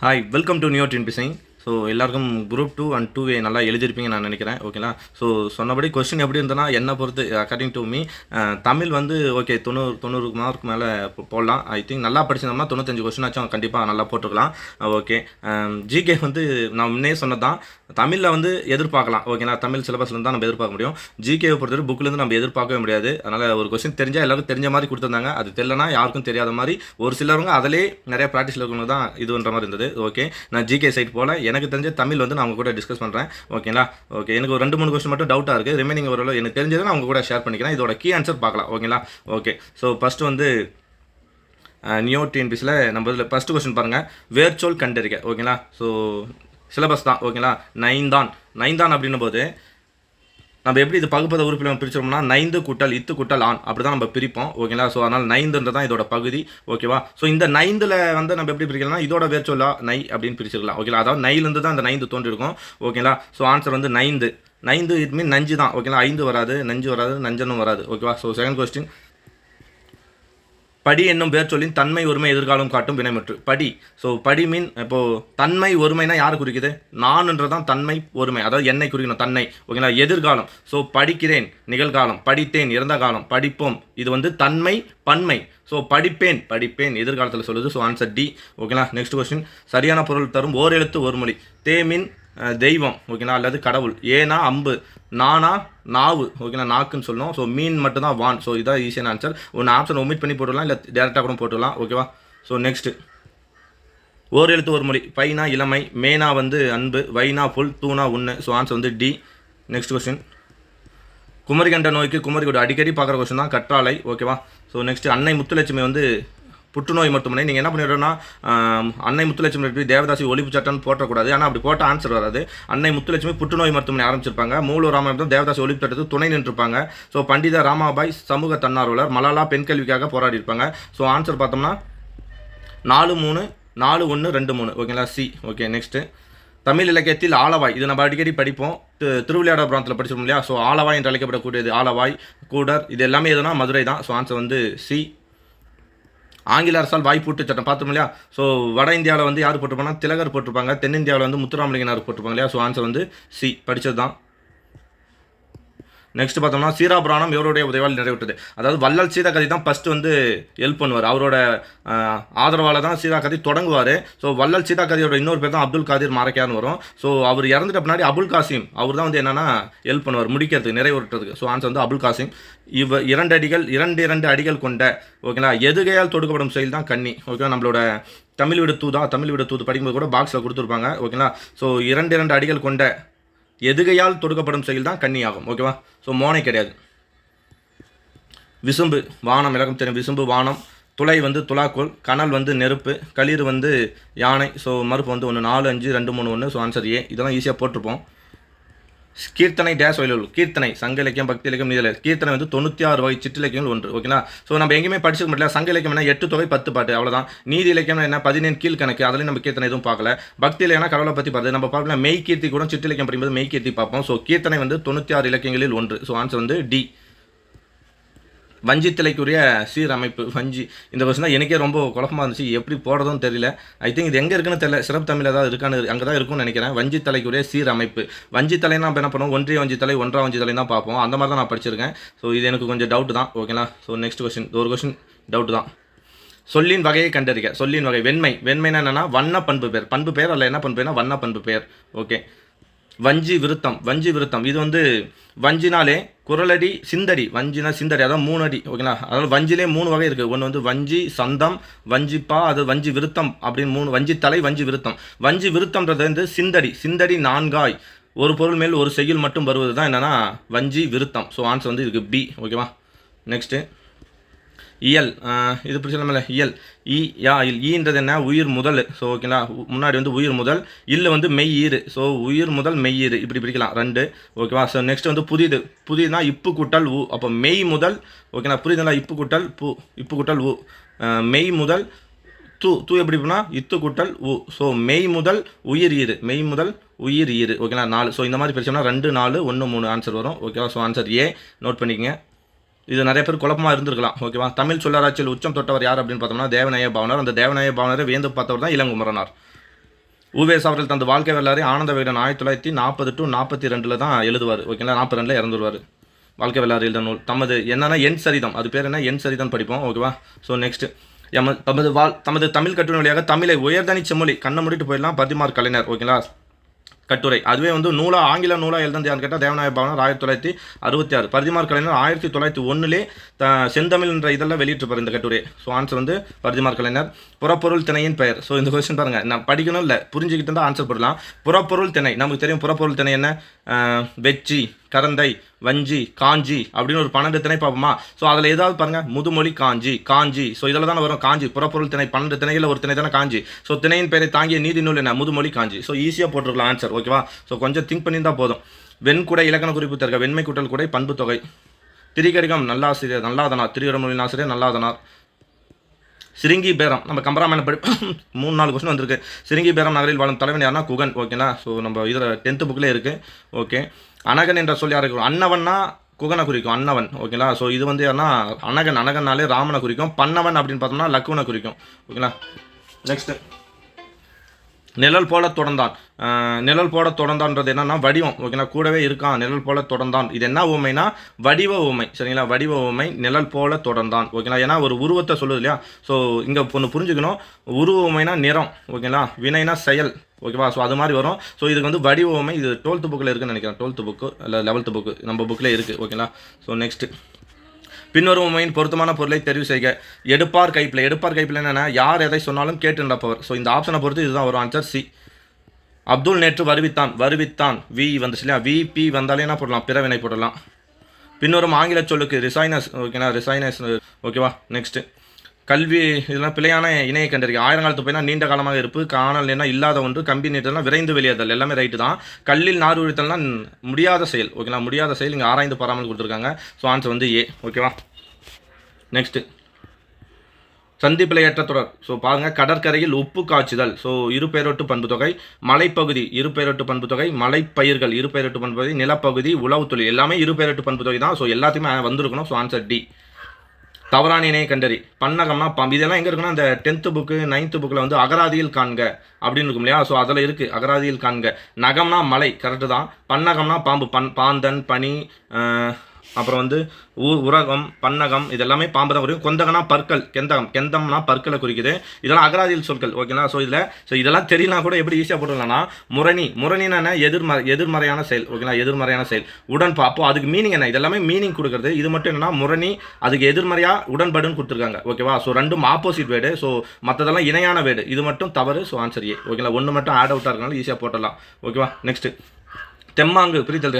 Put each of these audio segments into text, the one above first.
Hi welcome to new TNPSC. So எல்லாருக்கும் group 2 and 2A நல்லா எழுதிருப்பீங்க நான் நினைக்கிறேன். ஓகேங்களா? ஸோ சொன்னபடி கொஸ்டின் எப்படி இருந்ததுன்னா என்னை பொறுத்து அக்கார்டிங் டு மீ தமிழ் வந்து ஓகே 90 மார்க் மேலே போடலாம். ஐ திங்க் நல்லா படிச்சிருந்தோம்னா 95 கொஸ்டின் ஆச்சும் கண்டிப்பாக நல்லா போட்டுருக்கலாம். ஓகே. ஜிகே வந்து நான் முன்னே சொன்னதான் தமிழில் வந்து எதிர்பார்க்கலாம். ஓகேங்களா? தமிழ் சிலபஸ்லேருந்து தான் நம்ம எதிர்பார்க்க முடியும். ஜிகேவை பொறுத்தவரை புக்கிலேருந்து நம்ம எதிர்பார்க்கவே முடியாது. அதனால் ஒரு கொஸ்டின் தெரிஞ்சால் எல்லாருக்கும் தெரிஞ்ச மாதிரி கொடுத்துருந்தாங்க. அது தெரியலனா யாருக்கும் தெரியாத மாதிரி ஒரு சிலவங்க அதிலே நிறைய ப்ராக்டிஸில் இருக்கவங்க தான் இதுன்ற மாதிரி இருந்தது. ஓகே, நான் ஜிகே சைட் போல் எனக்கு தெரிஞ்ச தமிழ் வந்து நான் அவங்க கூட டிஸ்கஸ் பண்ணுறேன். ஓகேங்களா? ஓகே, எனக்கு ஒரு 2-3 கொஸ்டின் மட்டும் டவுட்டாக இருக்குது. ரிமைனிங் ஓரளவு எனக்கு தெரிஞ்சதை நான் அவங்க கூட ஷேர் பண்ணிக்கிறேன். இதோட கீ ஆன்சர் பார்க்கலாம். ஓகேங்களா? ஓகே, ஸோ ஃபஸ்ட்டு வந்து நியூ டிஎன்பிசியில் நம்ம இதில் ஃபஸ்ட்டு கொஸ்டின் பாருங்கள். வேர்ச்சொல் கண்டறிக. ஓகேங்களா? ஸோ சிலபஸ் தான். ஓகேங்களா? நைந்தான் அப்படின்னும் போது நம்ம எப்படி இது பகுப்பத உறுப்பில் பிரிச்சோம்னா நைந்து கூட்டல் இத்து கூட்டல் ஆண் அப்படி தான் நம்ம பிரிப்போம். ஓகேங்களா? ஸோ அதனால் நைந்துன்றது தான் இதோட பகுதி. ஓகேவா? ஸோ இந்த நைந்தில் வந்து நம்ம எப்படி பிரிக்கலாம்னா இதோட வேர்ச்சொல்லா நை அப்படின்னு பிரிச்சிருக்கலாம். ஓகேங்களா? அதாவது நைலேருந்து தான் அந்த நைந்து தோன்றிருக்கும். ஓகேங்களா? ஸோ ஆன்சர் வந்து நைந்து இட் மீன் நஞ்சு தான். ஓகேங்களா? 5 வராது, நஞ்சு வராது, நஞ்சனும் வராது. ஓகேவா? So second question. படி என்னும் பேர் சொல்லின் தன்மை ஒருமை எதிர்காலம் காட்டும் வினைமுற்று. படி. ஸோ படி மீன் இப்போது தன்மை ஒருமைனா யார் குறிக்குது? நான்ன்றதான் தன்மை ஒருமை, அதாவது என்னை குறிக்கணும் தன்னை. ஓகேங்களா? எதிர்காலம். ஸோ படிக்கிறேன் நிகழ்காலம், படித்தேன் இறந்த காலம், படிப்போம் இது வந்து தன்மை பன்மை. ஸோ படிப்பேன் எதிர்காலத்தில் சொல்லுது. So answer D. ஓகேங்களா? Next question. சரியான பொருள் தரும் ஓர் எழுத்து ஒரு மொழி. தேமின் தெய்வம். ஓகேங்களா? அல்லது கடவுள். ஏனா அம்பு, நானா நாவு. ஓகேங்களா? நாக்குன்னு சொல்லணும். ஸோ மீன் மட்டும்தான் வான். ஸோ இதான் ஈஸியான ஆன்சர். ஒன்று ஆப்ஷன் ஒமிட் பண்ணி போட்டுடலாம், இல்லை டேரெக்டாக கூட போட்டுடலாம். ஓகேவா? ஸோ நெக்ஸ்ட்டு ஓர் எழுத்து ஒரு மொழி. பைனா இளமை, மேனா வந்து அன்பு, வைனா புல், தூணா உண்ணு. ஸோ ஆன்சர் வந்து டி. Next question. குமரிகண்ட நோய்க்கு குமரிக்கொடி. அடிக்கடி பார்க்குற கொஸ்டின் தான் கற்றாழை. ஓகேவா? ஸோ நெக்ஸ்ட் அன்னை முத்துலட்சுமி வந்து புற்றுநோய் மருத்துவமனை. நீங்கள் என்ன பண்ணிடுறோன்னா அன்னை முத்துலட்சுமி எப்படி தேவதாசி ஒழிப்பு சட்டம்னு போட்டக்கூடாது. ஆனால் அப்படி போட்ட ஆன்சர் வராது. அன்னை முத்துலட்சுமி புற்றுநோய் மருத்துவமனை ஆரம்பிச்சிருப்பாங்க. மூலூர் ராமநாதன் தேவதாசி ஒழிப்பு சட்டத்துக்கு துணை நின்றுருப்பாங்க. ஸோ பண்டித ராமாபாய் சமூக தன்னார்வலர். மலாலா பெண் கல்விக்காக போராடி இருப்பாங்க. ஸோ ஆன்சர் பார்த்தோம்னா 4-3 4-1-2-3. ஓகேங்களா? சி. Okay, next. தமிழ் இலக்கியத்தில் ஆலவாய். இது நம்ம அடிக்கடி படிப்போம். திருவிளையாடல் புராணத்தில் படிச்சிருக்கோம் இல்லையா? ஸோ ஆலவாய் என்று அழைக்கப்படக்கூடியது ஆலவாய், கூடர், இது எல்லாமே எதுனா மதுரை தான். ஸோ ஆன்சர் வந்து சி. ஆங்கில அரசால் வாய்ப்பூட்டு சட்டம் பார்த்தோம் இல்லையா? ஸோ வட இந்தியாவில் வந்து யார் போட்டிருப்பாங்கன்னா திலகர் போட்டிருப்பாங்க. தென்னிந்தியாவில் வந்து முத்துராமலிங்கனார் போட்டிருப்பாங்க இல்லையா? ஸோ ஆன்சர் வந்து சி. படித்தது தான். நெக்ஸ்ட் பார்த்தோம்னா சீராபுராணம் இவருடைய உதவியால் நிறைவேற்றது. அதாவது வள்ளல் சீதாகதி தான் ஃபஸ்ட்டு வந்து ஹெல்ப் பண்ணுவார். அவரோட ஆதரவால் தான் சீதாகதி தொடங்குவார். ஸோ வள்ளல் சீதாகதியோட இன்னொரு பேர் தான் அப்துல் காதிர் மாரக்கியான்னு வரும். ஸோ அவர் இறந்துட்ட பின்னாடி அபுல் காசிம் அவர் தான் வந்து என்னென்னா ஹெல்ப் பண்ணுவார் முடிக்கிறதுக்கு, நிறைவேற்றுறதுக்கு. ஸோ ஆன்சர் வந்து அபுல் காசிம். இரண்டு அடிகள் கொண்ட. ஓகேங்களா? எதுகையால் தொடுக்கப்படும் செயல் தான் கன்னி. ஓகேவா? நம்மளோட தமிழ் விடு தூது படிக்கும்போது கூட பாக்ஸில் கொடுத்துருப்பாங்க. ஓகேங்களா? ஸோ இரண்டு அடிகள் கொண்ட எதுகையால் தொடுக்கப்படும் செயல் தான் கன்னி ஆகும். ஓகேவா? ஸோ மோனை கிடையாது. விசும்பு வானம், இலக்கம் தெரியும். விசும்பு வானம். துளை வந்து துலாக்கோல். கனல் வந்து நெருப்பு. களிர் வந்து யானை. ஸோ மறுப்பு வந்து 1 4 5 2 3 1. So answer A. இதெல்லாம் ஈஸியாக போட்டிருப்போம். கீர்த்தனை டேஸ் வயலுள். கீர்த்தனை சங்க இலக்கியம், பக்தி இலக்கியம், நீதி இலக்கியம். கீர்த்தனை வந்து 96 வகை சிற்றிலக்கியங்கள் ஒன்று. ஓகேங்களா? ஸோ நம்ம எங்கேயுமே படிச்சுக்க முடியல. சங்க இலக்கியம் என்ன 8 தொகை 10 பாட்டு அவ்வளோதான். நீதி இலக்கியம் என்ன 17 கீழ்கணக்கு. அதுலேயும் நம்ம கீர்த்தனை எதுவும் பார்க்கல. பக்தி இலக்கியம் கடவுளை பற்றி பார்த்து நம்ம பார்க்கலாம். மெய் கீர்த்தி கூட சிற்றிலக்கியம் படிக்கும்போது மெய் கீர்த்தி பார்ப்போம். ஸோ கீர்த்தனை வந்து 96 இலக்கியங்களில் ஒன்று. ஸோ ஆன்சர் வந்து டி. வஞ்சித்தலைக்குரிய சீரமைப்பு. வஞ்சி இந்த கொஸ்டின் தான் எனக்கே ரொம்ப குழப்பமாக இருந்துச்சு. எப்படி போடுறதுன்னு தெரியல. ஐ திங்க் இது எங்கே இருக்குன்னு தெரியல. சிறப்பு தமிழ் ஏதாவது இருக்கான்னு அங்கே தான் இருக்கும்னு நினைக்கிறேன். வஞ்சித்தலைக்குரிய சீரமைப்பு. வஞ்சித்தலைனா நம்ம என்ன பண்ணுவோம்? ஒன்றிய வஞ்சித்தலை, ஒன்றாம் வஞ்சித்தலை தான் பார்ப்போம். அந்த மாதிரி தான் நான் படிச்சிருக்கேன். ஸோ இது எனக்கு கொஞ்சம் டவுட் தான். ஓகேங்களா? So next question. ஒரு கொஸ்டின் டவுட் தான். சொல்லின் வகையை கண்டறிக. சொல்லின் வகை. வெண்மைனா என்னன்னா வண்ண பண்பு பெயர். பண்பு பெயர் அல்ல என்ன பண்பு பெயர்னா வண்ண பண்பு பெயர். ஓகே. வஞ்சி விருத்தம். இது வந்து வஞ்சினாலே குரலடி சிந்தடி. வஞ்சினா சிந்தடி, அதாவது 3 அடி. ஓகேங்களா? அதாவது வஞ்சிலே 3 வகை இருக்குது. ஒன்று வந்து வஞ்சி சந்தம், வஞ்சிப்பா, அது வஞ்சி விருத்தம் அப்படின்னு 3. வஞ்சி தலை, வஞ்சி விருத்தம். வஞ்சி விருத்தம்ன்றது வந்து சிந்தடி 4 ஒரு பொருள் மேல் ஒரு செய்யுள் மட்டும் வருவது தான் என்னன்னா வஞ்சி விருத்தம். ஸோ ஆன்சர் வந்து இதுக்கு பி. ஓகேவா? நெக்ஸ்ட்டு இயல். இது பிடிச்சல இயல். ஈன்றது என்ன? உயிர் முதல். ஸோ ஓகேங்களா? முன்னாடி வந்து உயிர் முதல். இல்லை வந்து மெய் ஈறு. ஸோ உயிர் முதல் மெய் ஈறு இப்படி பிடிக்கலாம் 2. ஓகேவா? ஸோ நெக்ஸ்ட் வந்து புதிதுனா இப்பு கூட்டல் ஊ. அப்போ மெய் முதல். ஓகேங்களா? புரியுதுங்களா? இப்பு கூட்டல் ஊ. மெய் முதல் தூ எப்படி போனால் இத்து கூட்டல் ஊ. ஸோ மெய் முதல் உயிர் ஈறு. ஓகேங்களா? 4. ஸோ இந்த மாதிரி பிரிச்சோம்னா 2 4 1 3 ஆன்சர் வரும். ஓகேவா? So answer A. நோட் பண்ணிக்கங்க. இது நிறைய பேர் குழப்பமாக இருந்திருக்கலாம். ஓகேவா? தமிழ் சொல்லராட்சியில் உச்சம் தொட்டவர் யார் அப்படின்னு பார்த்தோம்னா தேவநாய பாவனர். அந்த தேவநாய பாவனரை வியந்து பார்த்தவர் தான் இளங்குமரனார். உவேஸ் அவர்கள் தந்த வாழ்க்கை வரலாறு ஆனந்த விகடன் 1940 to 42 தான் எழுதுவார். ஓகேங்களா, 42 இறந்துருவார். வாழ்க்கை வரலாறு எழுத நூல் தமது என்னன்னா என் சரிதம், அது பேர் என்ன, என் சரிதம் படிப்போம். ஓகேவா. ஸோ நெக்ஸ்ட் தமது தமிழ் கட்டுரை வழியாக தமிழை உயர்தனி செம்மொழி கண்ணை மூடிட்டு போயிடலாம் பரிதிமார் கலைஞர். ஓகேங்களா, கட்டுரை. அதுவே வந்து ஆங்கில நூலாக எழுதுன்னு கேட்டால் தேவநாய பாவனர் 1966. பரிதிமார் கலைஞர் 1901 செந்தமிழ் என்ற இதெல்லாம் வெளியிட்டிருப்பார் இந்த கட்டுரை. ஸோ ஆன்சர் வந்து பரிதிமார் கலைஞர். புறப்பொருள் திணையின் பெயர். ஸோ இந்த கொஸ்டின் பாருங்கள், நான் படிக்கணும் இல்லை, புரிஞ்சுக்கிட்டு தான் ஆன்சர் பண்ணலாம். புறப்பொருள் திணை நமக்கு தெரியும். புறப்பொருள் திணை என்ன, வெச்சி, கரந்தை, வஞ்சி, காஞ்சி அப்படின்னு ஒரு 12 திணை பார்ப்போமா. ஸோ அதில் ஏதாவது பாருங்கள், முதுமொழி காஞ்சி. ஸோ இதில் தானே வரும் காஞ்சி. புறப்பொருள் திணை 12 திணையில் ஒரு திணை தானே காஞ்சி. ஸோ திணையின் பெயரை தாங்கிய நீதி நூல் என்ன, முதுமொழி காஞ்சி. ஸோ ஈஸியாக போட்டுருக்கலாம் ஆன்சர். ஓகேவா. ஸோ கொஞ்சம் திங்க் பண்ணியிருந்தால் போதும். வெண்குடை இலக்கண குறிப்பு தருக. வெண்மை கூட்டல் குடை பண்பு தொகை. திரிகரிகம் நல்லாசிரியர் நல்லாதனார். திரிகரமொழியின் ஆசிரியர் நல்லாதனார். சிறுங்கி பேரம் நம்ம கம்பராமாயணம் 3-4 கொஸ்டின் வந்திருக்கு. சிறுங்கி பேரம் நகரில் வாழும் தலைவன் யாருன்னா குகன். ஓகேங்களா. ஸோ நம்ம இதில் 10th புக்கில் இருக்குது. ஓகே. அனகன் என்ற சொல் யாரை குறிக்கும், அன்னவன்னா குகனை குறிக்கும், அன்னவன். ஓகேங்களா. ஸோ இது வந்து யாருன்னா அனகன்னாலே ராமனை குறிக்கும். பன்னவன் அப்படின்னு பார்த்தோம்னா லக்குவனை குறிக்கும். ஓகேங்களா. நெக்ஸ்ட்டு நிழல் போல தொடர்ந்தான். நிழல் போல தொடர்ந்தான்றது என்னன்னா வடிவம். ஓகேங்களா, கூடவே இருக்கான், நிழல் போல தொடர்ந்தான். இது என்ன ஊமைனா வடிவ ஊமை. சரிங்களா, வடிவ ஊமை, நிழல் போல தொடர்ந்தான். ஓகேங்களா, ஏன்னா ஒரு உருவத்தை சொல்லுது இல்லையா. ஸோ இங்கே ஒன்று புரிஞ்சுக்கணும், உருவ ஊமைனா நிறம். ஓகேங்களா, வினைனா செயல். ஓகேவா. ஸோ அது மாதிரி வரும். ஸோ இதுக்கு வந்து வடிவ ஊமை. இது 12th புக்கில் இருக்குன்னு நினைக்கிறேன். 12th புக்கு இல்லை 11th புக்கு நம்ம புக்கில் இருக்குது. ஓகேங்களா. ஸோ நெக்ஸ்ட்டு பின்வரும் உண்மையின் பொருத்தமான பொருளை தெரிவு செய்க. எடுப்பார் கைப்பிள்ளை. எடுப்பார் கைப்பிள்ளை என்னென்னா யார் எதை சொன்னாலும் கேட்டு நடப்பவர். ஸோ இந்த ஆப்ஷனை பொறுத்து இதுதான் வரும் ஆன்சர் சி. அப்துல் நேற்று வருவித்தான் வி வந்துச்சு இல்லையா. வி பி வந்தாலே என்ன போடலாம், பிறவினை போடலாம். பின்வரும் ஆங்கில சொல்லுக்கு ரிசைனஸ். ஓகேங்களா, ரிசைனஸ். ஓகேவா. நெக்ஸ்ட்டு கல்வி இதெல்லாம் பிழையான இணையை கண்டறிக்கை. ஆயிரங்காலத்து போய்னா நீண்ட காலமாக இருப்பு, காணல் என்ன இல்லாத ஒன்று, கம்பி நீட்டல்னா விரைந்து வெளியேதல், எல்லாமே ரைட்டு தான். கல்லில் நார் உழித்தல்னா முடியாத செயல். ஓகேங்களா, முடியாத செயல் இங்கே ஆராய்ந்து பாராமல் கொடுத்துருக்காங்க. ஸோ ஆன்சர் வந்து ஏ. ஓகேவா. நெக்ஸ்ட்டு சந்திப்பிலை ஏற்ற தொடர். ஸோ பாருங்கள், கடற்கரையில் உப்பு காய்ச்சுதல். ஸோ இருபெயரொட்டு பண்பு தொகை. மலைப்பகுதி இருபெயரொட்டு பண்பு தொகை. மலைப்பயிர்கள் இருபெயரொட்டு பண்பு தொகை. நிலப்பகுதி உளவு தொழில் எல்லாமே இருபெயரொட்டு பண்பு தொகை தான். ஸோ எல்லாத்தையுமே வந்திருக்கணும். So answer D. தவறான இணையை கண்டறி. பன்னகம்னா பாம்பு. இதெல்லாம் எங்கே இருக்குன்னா இந்த 10th புக்கு 9th புக்கில் வந்து அகராதியில் காண்க அப்படின்னு இருக்கும் இல்லையா. ஸோ அதில் இருக்குது அகராதியில் காண்க. நகம்னா மலை, கரெக்டு தான். பன்னகம்னா பாம்பு, பாந்தன், பனி, அப்புறம் வந்து உரகம், பன்னகம், இதெல்லாமே பாம்பு தான் குறிக்கும். கொந்தகனா பற்கள், கெந்தம்னா பற்களை குறிக்குது. இதெல்லாம் அகராதியில் சொற்கள். ஓகேங்களா. ஸோ இதெல்லாம் தெரியலனா கூட எப்படி ஈஸியாக போட்டுக்கலாம்னா முரணினா எதிர்மறையான செயல். ஓகேங்களா, எதிர்மறையான செயல். உடன்பா, அப்போ அதுக்கு மீனிங் என்ன, இதெல்லாமே மீனிங் கொடுக்குறது. இது மட்டும் என்னன்னா முரணி, அதுக்கு எதிர்மறையாக உடன்படுன்னு கொடுத்துருக்காங்க. ஓகேவா. ஸோ ரெண்டும் ஆப்போசிட் வேர்டு. ஸோ மற்றதெல்லாம் இணையான வேர்டு. இது மட்டும் தவறு. So answer A. ஓகேங்களா, ஒன்று மட்டும் ஆட் அவுட்டாக இருக்கனால ஈஸியாக போட்டலாம். ஓகேவா. நெக்ஸ்ட்டு தெம்மாங்கு பிரித்தல்.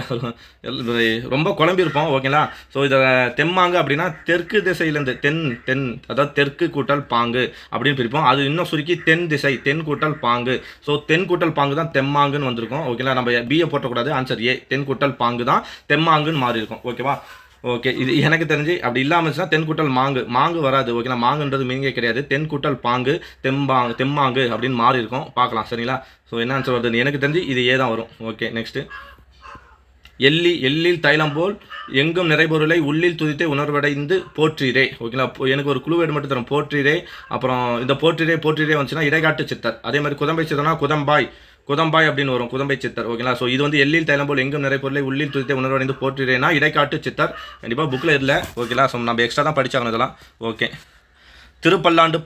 ரொம்ப குழம்பியிருப்போம். ஓகேங்களா. ஸோ இதை தெம்மாங்கு அப்படின்னா தெற்கு திசையிலேருந்து தென் அதாவது தெற்கு கூட்டல் பாங்கு அப்படின்னு பிரிப்போம். அது இன்னும் சுருக்கி தென் திசை, தென் கூட்டல் பாங்கு. ஸோ தென் கூட்டல் பாங்கு தான் தெம்மாங்குன்னு வந்திருக்கும். ஓகேங்களா, நம்ம பிஏ போட்டக்கூடாது. Answer A. தென் கூட்டல் பாங்கு தான் தெம்மாங்குன்னு மாறி இருக்கும். ஓகேவா. ஓகே, இது எனக்கு தெரிஞ்சு அப்படி இல்லாமல்னா தென் கூட்டல் மாங்கு வராது. ஓகேங்களா, மாங்குன்றது மீனிங்கே கிடையாது. தென் கூட்டல் பாங்கு தெம்மாங்கு அப்படின்னு மாறி இருக்கும். பார்க்கலாம். சரிங்களா. ஸோ என்ன ஆன்சர் வருதுன்னு எனக்கு தெரிஞ்சு இது ஏ தான் வரும். ஓகே. நெக்ஸ்ட்டு எள்ளில் தைலம் போல் எங்கும் நிறைபொருளை உள்ளில் துதித்தே உணர்வடைந்து போற்றீரே. ஓகேங்களா, எனக்கு ஒரு குழுவேடு மட்டும் தரும், போற்றீரே. அப்புறம் இந்த போற்றீரே வந்துச்சுன்னா இடைக்காட்டு சித்தர். அதே மாதிரி குதம்பை சித்தர்னா குதம்பாய் அப்படின்னு வரும், குதம்பை சித்தர். ஓகேங்களா. ஸோ இது வந்து எள்ளில் தைலம் போல் எங்கும் நிறைபொருளை உள்ளில் துதித்தே உணர்வடைந்து போற்றீரேனா இடைக்காட்டு சித்தர். கண்டிப்பாக புக்கில் இல்லை. ஓகேங்களா. ஸோ நம்ம எக்ஸ்ட்ரா தான் படிச்சாகணும் இதெல்லாம். ஓகே. திருப்பல்லாண்டு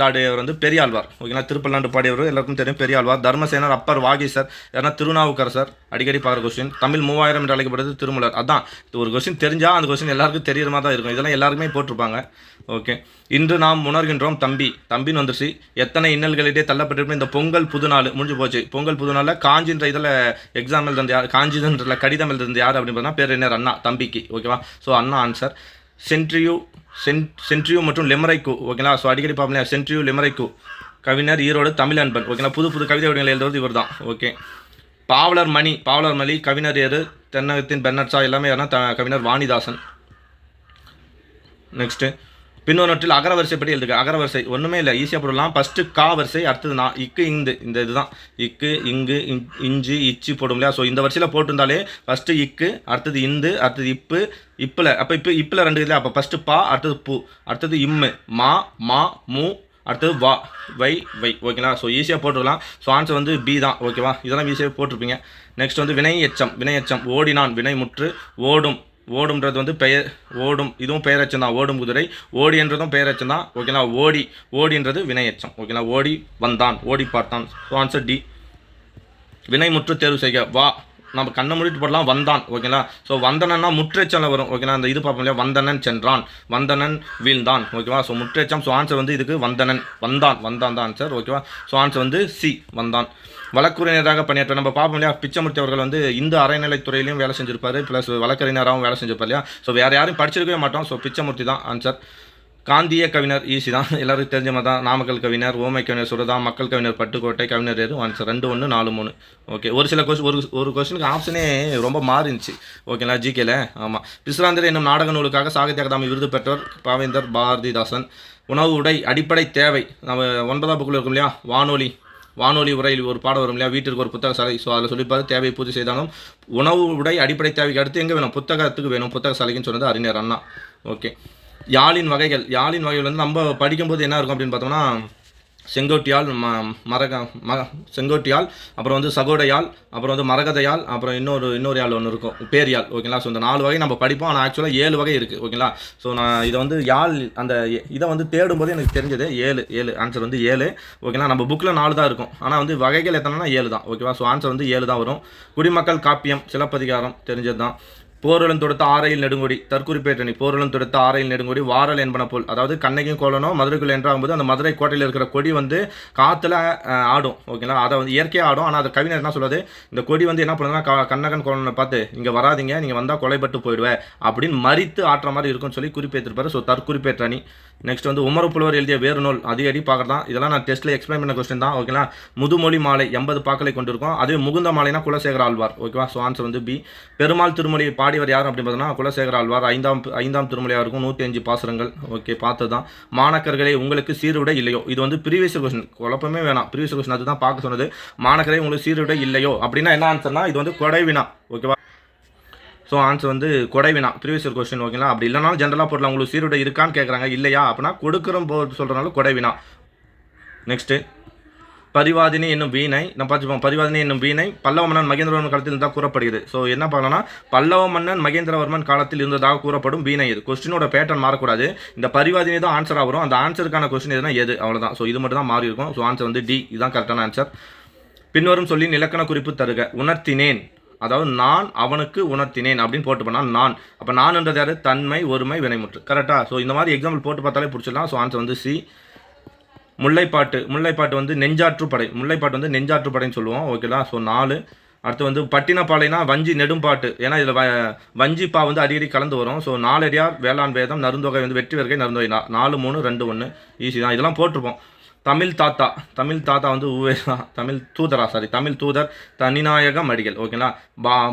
ஆடியவர் வந்து பெரியாழ்வார். ஓகேங்களா, திருப்பல்லாண்டு பாடியவர் எல்லாருக்கும் தெரியும், பெரியாழ்வார். தர்மசேனர், அப்பர், வாகீசர், யாருன்னா திருநாவுக்கரசர், அடிக்கடி பார்க்குற கொஸ்டின். தமிழ் 3000 என்று அழைக்கப்படுறது திருமூலர். அதான் இது ஒரு கொஸ்டின் தெரிஞ்சால் அந்த கொஸ்டின் எல்லாருக்கும் தெரியுற மாதிரி தான் இருக்கும். இதெல்லாம் எல்லாருக்குமே போட்டிருப்பாங்க. ஓகே. இன்று நாம் உணர்கின்றோம் தம்பின்னு வந்துருச்சு. எத்தனை இன்னல்களிட்டே தள்ளப்பட்டிருப்போம். இந்த பொங்கல் புதுநாள் முடிஞ்சு போச்சு. பொங்கல் புதுநாளில் காஞ்சின்ற இதில் எக்ஸாம் எழுதுறது யார், காஞ்சின்ற கடிதம் எழுதுறது யார் அப்படின்னு பார்த்தா பேர் என்ன, அண்ணா, தம்பிக்கு. ஓகேவா. ஸோ அண்ணா ஆன்சர். சென்ட்ரியூ மற்றும் லெமரைக்கு. ஓகேங்களா. ஸோ அடிக்கடி பார்ப்போம் சென்ட்ரியூ லெமரைக்கு. கவிஞர், ஈரோடு தமிழ் அன்பன். ஓகேங்களா, புது கவிதை வடிவங்கள் எழுதுவது இவர் தான். ஓகே. பாவலர் மணி கவிஞர் ஏறு, தென்னகத்தின் பெர்னட்ஸா எல்லாமே யாருன்னா கவிஞர் வாணிதாசன். நெக்ஸ்ட்டு பின்னொன்றில் அகரவரிசைப்படி எழுதுக. அகரவரிசை ஒன்றுமே இல்லை, ஈஸியாக போடலாம். ஃபஸ்ட்டு கா வரிசை, அடுத்தது நான், இக்கு இந்த இதுதான் இக்கு இங்கு இஞ்சி இச்சி போடும் இல்லையா. ஸோ இந்த வரிசையில் போட்டிருந்தாலே ஃபஸ்ட்டு இக்கு, அடுத்தது இந்து, அடுத்தது இப்பில். அப்போ இப்பில் 2 இல்லை. அப்போ ஃபஸ்ட்டு பா, அடுத்தது பூ, அடுத்தது இம்மு, மா மூ, அடுத்தது வா வை வை ஓகேங்களா. ஸோ ஈஸியாக போட்டுருக்கலாம். ஸோ ஆன்சர் வந்து பி தான் ஓகேவா. இதெல்லாம் ஈஸியாக போட்டிருப்பீங்க. நெக்ஸ்ட் வந்து வினை எச்சம் ஓடினான் வினைமுற்று ஓடும் ஓடும்ன்றது வந்து பெயர் ஓடும், இதுவும் பெயரச்சம் தான். ஓடும் குதிரை ஓடின்றதும் பெயரச்சம் தான் ஓகேங்களா. ஓடின்றது வினையச்சம் ஓகேங்களா. ஓடி வந்தான் ஓடி பார்த்தான். So answer D. வினைமுற்று தேர்வு செய்க வா நம்ம கண்ணை மூடிட்டு போடலாம் வந்தான் ஓகேங்களா. ஸோ வந்தனன்னா முற்றெச்சம்ல வரும் ஓகேங்களா. அந்த இது பார்ப்போம் இல்லையா, வந்தனன் சென்றான் வந்தனன் வீழ்ந்தான் ஓகேவா. ஸோ முற்றெச்சம். ஸோ ஆன்சர் வந்து இதுக்கு வந்தனன் வந்தான் தான் ஆன்சர் ஓகேவா. ஸோ ஆன்சர் வந்து சி வந்தான். வழக்குரைஞராக பணியாற்ற நம்ம பார்ப்போம் இல்லையா, பிச்சைமூர்த்தி அவர்கள் வந்து இந்த அறநிலைத்துறையிலையும் வேலை செஞ்சிருப்பாரு, ப்ளஸ் வழக்கறிஞராகவும் வேலை செஞ்சிருப்பார் இல்லையா. ஸோ வேறு யாரும் படிச்சிருக்கவே மாட்டோம். ஸோ பிச்சைமூர்த்தி தான் ஆன்சர். காந்திய கவிஞர் ஈஸி தான், எல்லாருக்கும் தெரிஞ்ச மாதிரி தான். நாமக்கல் கவிஞர், ஓமை கவிஞர் சுரதா, மக்கள் கவிஞர் பட்டுக்கோட்டை, கவிஞர் ஏறு ஆன்சர் 2-1 4-3 ஓகே. ஒரு சில கொஸ்டின் ஒரு கொஸ்டினுக்கு ஆப்ஷனே ரொம்ப மாறிச்சு ஓகேங்களா ஜிகேல. ஆமாம். பிஸ்ராந்தர் என்னும் நாடக நூலுக்காக சாகித்ய அகாதமி விருது பெற்றவர் பாவேந்தர் பாரதிதாசன். உணவு உடை அடிப்படை தேவை நம்ம 9ஆம் புக்கில் இருக்கும் இல்லையா, வானொலி உரையில் ஒரு பாடம் வரும் இல்லையா, வீட்டிற்கு ஒரு புத்தக சாலை. ஸோ அதில் சொல்லிப்பாரு தேவையை பூர்த்தி செய்தாலும் உணவு உடை அடிப்படை தேவைக்கு அடுத்து எங்கே வேணும், புத்தகத்துக்கு வேணும், புத்தக சாலைக்குன்னு சொன்னது அறிஞர் அண்ணா ஓகே. யாழின் வகைகள் வந்து நம்ம படிக்கும்போது என்ன இருக்கும் அப்படின்னு பார்த்தோம்னா, செங்கோட்டியால் செங்கோட்டியால், அப்புறம் வந்து சகோடையால், அப்புறம் வந்து மரகதையால், அப்புறம் இன்னொரு யாழ் ஒன்று இருக்கும் பேரியால் ஓகேங்களா. ஸோ இந்த 4 வகை நம்ம படிப்போம். ஆனால் ஆக்சுவலாக 7 வகை இருக்குது ஓகேங்களா. ஸோ நான் இதை வந்து யாழ் அந்த இதை வந்து தேடும்போது எனக்கு தெரிஞ்சது 7 ஆன்சர் வந்து 7 ஓகேங்களா. நம்ம புக்கில் 4 தான் இருக்கும், ஆனால் வந்து வகைகள் எத்தனைனா 7 தான் ஓகேவா. ஸோ ஆன்சர் வந்து 7 தான் வரும். குடிமக்கள் காப்பியம் சிலப்பதிகாரம் தெரிஞ்சது தான். போரலும் தொடுத்த ஆரையில் நெடுங்கொடி தற்குறிப்பேற்றணி. போரலும் தொடுத்த ஆரையில் நெடுங்கொடி வாரல் என்பன போல். அதாவது கண்ணகியும் கோலனும் மதுரைக்குள்ள என்றாகும்போது அந்த மதுரை கோட்டையில் இருக்கிற கொடி வந்து காற்றுல ஆடும் ஓகேங்களா. அதை வந்து இயற்கையாக ஆடும். ஆனால் அது கவிஞர் என்ன சொல்லுது, இந்த கொடி வந்து என்ன பண்ணுதுன்னா கண்ணகன் கோலனை பார்த்து இங்கே வராதிங்க, நீங்கள் வந்தால் கொலைப்பட்டு போயிடுவேன் அப்படின்னு மறித்து ஆட்டுற மாதிரி இருக்குன்னு சொல்லி குறிப்பேற்றிருப்பாரு. ஸோ தற்குறிப்பேற்றணி. நெக்ஸ்ட் வந்து உமர் புலவர் எழுதிய வேறு நூல் அடி பார்க்கலாம். இதெல்லாம் நான் டெஸ்ட்டில் எக்ஸ்பிளைன் பண்ண கொஸ்டின் தான் ஓகேங்களா. முதுமொழி மாலை 80 பாக்களை கொண்டிருக்கும். அதே முகுந்த மாலைனா குலசேகர ஆழ்வார் ஓகேவா. ஸோ ஆன்சர் வந்து பி. பெருமாள் திருமொழி பாடியவர் யார் அப்படின்னு பார்த்தோம்னா குலசேகர ஆழ்வார். ஐந்தாம் திருமொழியாக இருக்கும். 105 பாசுரங்கள் ஓகே பார்த்து தான். மாணக்கர்களே உங்களுக்கு சீருடை இல்லையோ, இது வந்து ப்ரீவியஸ் கொஸ்டின், குழப்பமே வேணாம். ப்ரீவியஸ் கொஸ்டின் அதுதான் பார்க்க சொன்னது. மாணக்கரே உங்களுக்கு சீருடை இல்லையோ அப்படின்னா என்ன ஆன்சர்னா இது வந்து கொடைவினா ஓகேவா. ஸோ ஆன்சர் வந்து கொடைவினா ப்ரீவியஸ் கொஸ்டின் ஓகேங்களா. அப்படி இல்லைனாலும் ஜென்ரலாக போடலாம். உங்களுக்கு சீருடை இருக்கான்னு கேட்குறாங்க, இல்லையா அப்படின்னா கொடுக்குறோம் போது சொல்கிறனால கொடைவினா. நெக்ஸ்ட்டு பரிவாதினி என்னும் வீணை நம்ம பார்த்துப்போம். பரிவாதினி என்னும் வீணை பல்லவ மன்னன் மகேந்திரவர்மன் காலத்தில் இருந்தால் கூறப்படுகிறது. ஸோ என்ன பண்ணலாம்னா பல்லவ மன்னன் மகேந்திரவர்மன் காலத்தில் இருந்ததாக கூறப்படும் வீணை இது. கொஸ்டினோட பேட்டர்ன் மாறக்கூடாது. இந்த பரிவாதினி தான் ஆன்சராக வரும். அந்த ஆன்சருக்கான கொஸ்டின் எதுனா எது அவ்வளோதான். ஸோ இது மட்டும் தான் மாறி இருக்கும். ஸோ ஆன்சர் வந்து டி, இதுதான் கரெக்டான ஆன்சர். பின்வரும் சொல்லி இலக்கண குறிப்பு தருக. உணர்த்தினேன், அதாவது நான் அவனுக்கு உணர்த்தினேன் அப்படின்னு போட்டு பண்ணால் நான். அப்போ நான்ன்றது யாரு, தன்மை ஒருமை வினைமுற்று கரெக்டாக. ஸோ இந்த மாதிரி எக்ஸாம்பிள் போட்டு பார்த்தாலே பிடிச்சிடலாம். ஸோ ஆன்சர் வந்து சி. முல்லைப்பாட்டு வந்து நெஞ்சாற்றுப்படை. முல்லைப்பாட்டு வந்து நெஞ்சாற்றுப்படைன்னு சொல்லுவோம் ஓகேங்களா. ஸோ 4. அடுத்து வந்து பட்டினப்பாலைனா வஞ்சி நெடும்பாட்டு. ஏன்னா இதில் வஞ்சிப்பா வந்து அடிக்கடி கலந்து வரும். ஸோ 4 அடியார் வேளாண் வேதம் நருந்தொகை வந்து வெற்றி வருகை நருந்தொகை 4 3 2 1 ஈஸி தான். இதெல்லாம் போட்டிருப்போம். தமிழ் தாத்தா வந்து தமிழ் தூதர் தனிநாயகம் அடிகள் ஓகேங்களா.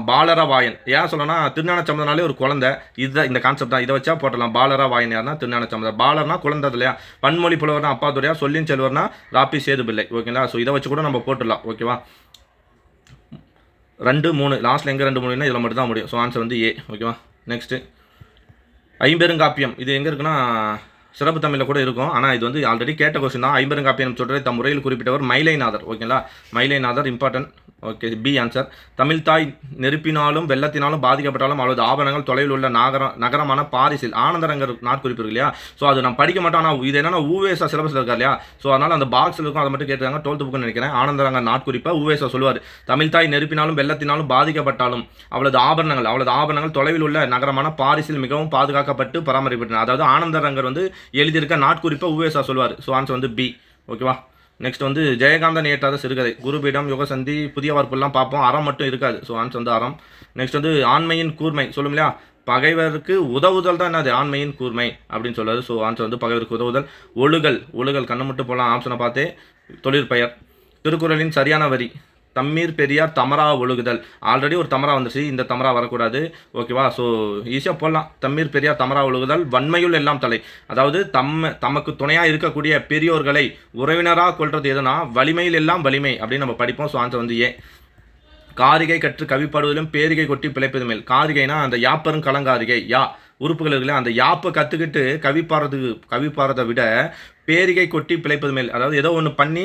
பாலரவாயன் ஏன் சொல்லனா, திருஞான சம்பந்தனாலே ஒரு குழந்தை. இதுதான் இந்த கான்செப்ட் தான். இதை வச்சா போட்டலாம். பாலரவாயன் யாருன்னா திருஞான சம்பந்தர். பாலர்னா குழந்தை இல்லையா. பன்மொழி புலவர்னா அப்பாதுரையா. சொல்லின் செல்வர்னா ராப்பி சேதுபிள்ளை ஓகேங்களா. ஸோ இதை வச்சு கூட நம்ம போட்டுடலாம் ஓகேவா. 2 3 லாஸ்ட்டில் எங்கே 2 3னா இதில் மட்டும் தான் முடியும். ஸோ ஆன்சர் வந்து ஏ ஓகேவா. நெக்ஸ்ட்டு ஐம்பெருங்காப்பியம். இது எங்கே இருக்குன்னா சிறப்பு தமிழில் கூட இருக்கும். ஆனால் இது வந்து ஆல்ரெடி கேட்ட கொஸ்டின் தான். ஐம்பெருங்காப்பியம் சொல்கிறதை தம் முறையில் குறிப்பிட்டவர் மயிலைநாதர் ஓகேங்களா. Mayilainathar important okay. B answer. தமிழ்தாய் நெருப்பினாலும் வெள்ளத்தினாலும் பாதிக்கப்பட்டாலும் அவளது ஆபரணங்கள் தொலைவில் உள்ள நகரமான பாரிஸில் ஆனந்தரங்கர் நாட்குறிப்பு இருக்கு இல்லையா. ஸோ அது நான் படிக்க மாட்டோம். ஆனால் இது என்னன்னா ஊவேசா சிலபஸில் இருக்கா இல்லையா. ஸோ அதனால் அந்த பாக்ஸில் இருக்கும், அதை மட்டும் கேட்டுருக்காங்க. 12th புக்குன்னு நினைக்கிறேன். ஆனந்தரங்கர் நாட்குறிப்பை ஊவேசா சொல்லுவார். தமிழ்தாய் நெருப்பினாலும் வெள்ளத்தினாலும் பாதிக்கப்பட்டாலும் அவளது ஆபரணங்கள் தொலைவில் உள்ள நகரமான பாரிஸில் மிகவும் பாதுகாக்கப்பட்டு பராமரிக்கப்பட்டன. அதாவது ஆனந்தரங்கர் வந்து எழுதியிருக்க நாட்குறிப்பை ஊவேசா சொல்லுவார். ஸோ ஆன்சர் வந்து பி ஓகேவா. நெக்ஸ்ட் வந்து ஜெயகாந்தன் ஏற்றாத சிறுகதை. குருபீடம் யுகசந்தி புதிய வார்ப்புலாம் பார்ப்போம். அறம் மட்டும் இருக்காது. ஸோ ஆன்சர் வந்து அறம். நெக்ஸ்ட் வந்து ஆண்மையின் கூர்மை சொல்லும் இல்லையா. பகைவருக்கு உதவுதல் தான் என்னது ஆண்மையின் கூர்மை அப்படின்னு சொல்லுவார். ஸோ ஆன்சர் வந்து பகைவருக்கு உதவுதல். ஒழுகல் கண்ணு மட்டும் போகலாம். ஆப்ஷனை பார்த்தே தொழிற்பெயர். திருக்குறளின் சரியான வரி தம்மீர் பெரியார் தமரா ஒழுகுதல். ஆல்ரெடி ஒரு தமரா வந்துச்சு, இந்த தமரா வரக்கூடாது ஓகேவா. ஸோ ஈஸியாக போடலாம். தம்மீர் பெரியார் தமரா ஒழுகுதல். வன்மையுள் எல்லாம் தலை. அதாவது தமக்கு துணையாக இருக்கக்கூடிய பெரியோர்களை உறவினராக கொள்வது எதுனா வலிமையில் எல்லாம் வலிமை அப்படின்னு நம்ம படிப்போம். ஸோ ஆன்சர் வந்து ஏ. காரிகை கற்று கவிப்பாடுவதிலும் பேரிகை கொட்டி பிழைப்பது மேல். காரிகைனா அந்த யாப்பரும் கலங்காரிகை உறுப்புகள் இருக்குல்ல, அந்த யாப்பை கற்றுக்கிட்டு கவி பாடுறதை விட பேரிகை கொட்டி பிழைப்பது மேல், அதாவது ஏதோ ஒன்று பண்ணி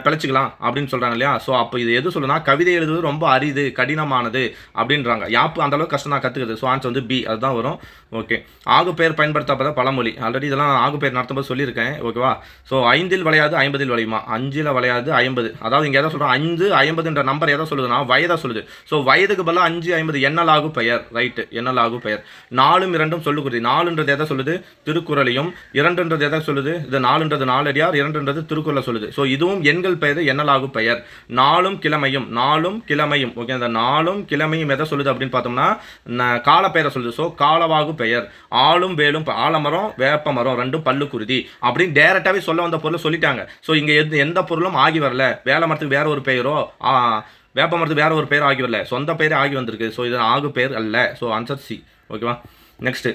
பிழைச்சிக்கலாம் அப்படின்னு சொல்கிறாங்க இல்லையா. ஸோ அப்போ இது எது சொல்லுனா கவிதை எழுதுவது ரொம்ப அரிது, கடினமானது அப்படின்றாங்க. யாப்பு அந்த அளவுக்கு கஷ்டம் தான் கற்றுக்குது. ஸோ ஆன்சர் வந்து பி, அதுதான் வரும். ஓகே, ஆகு பெயர் பயன்படுத்தப்பட பழமொழி. ஆல்ரெடி இதெல்லாம் ஆகு பெயர் நடத்தும்போது சொல்லியிருக்கேன். ஓகேவா. ஸோ 5 வளையாது 50 வளையுமா, 5 வளையாது 50. அதாவது இங்கே எதை சொல்கிறோம், 5 50 நம்பர் எதை சொல்லுதுன்னா வயதை சொல்லுது. ஸோ வயதுக்கு பதிலாக 5 50 எண்ணல் ஆகு பெயர். ரைட்டு, எண்ணல் ஆகு பெயர். 4 2 சொல்லுக்குறி. 4ன்றது எதை சொல்லுது, திருக்குறளையும். 2ன்றது எதை சொல்லுது, இது 4ன்றது நாலடியார், 2ன்றது திருக்குறளை சொல்லுது. ஸோ இதுவும் எண்கள் பெயர், எண்ணல் ஆகு பெயர். 4ம் கிழமையும், 4ம் கிழமையும். ஓகே, அந்த 4ம் கிழமையும் எதை சொல்லுது அப்படின்னு பார்த்தோம்னா கால பெயரை சொல்லுது. ஸோ காலவாகு பெயர். ஆளும் வேலும், ஆலமரம் வேப்ப மரம் ரெண்டும் பல்லுக்குருதி அப்படின்னு டேரெக்டாகவே சொல்ல வந்த பொருளை சொல்லிட்டாங்க. ஸோ இங்கே எந்த பொருளும் ஆகி வரல. வேலை மரத்துக்கு வேற ஒரு பெயரோ வேப்ப மரத்துக்கு வேற ஒரு பெயர் ஆகி வரல, சொந்த பெயரே ஆகி வந்திருக்கு. ஸோ இது ஆகு பெயர் அல்ல. So answer C. ஓகேவா. நெக்ஸ்ட்,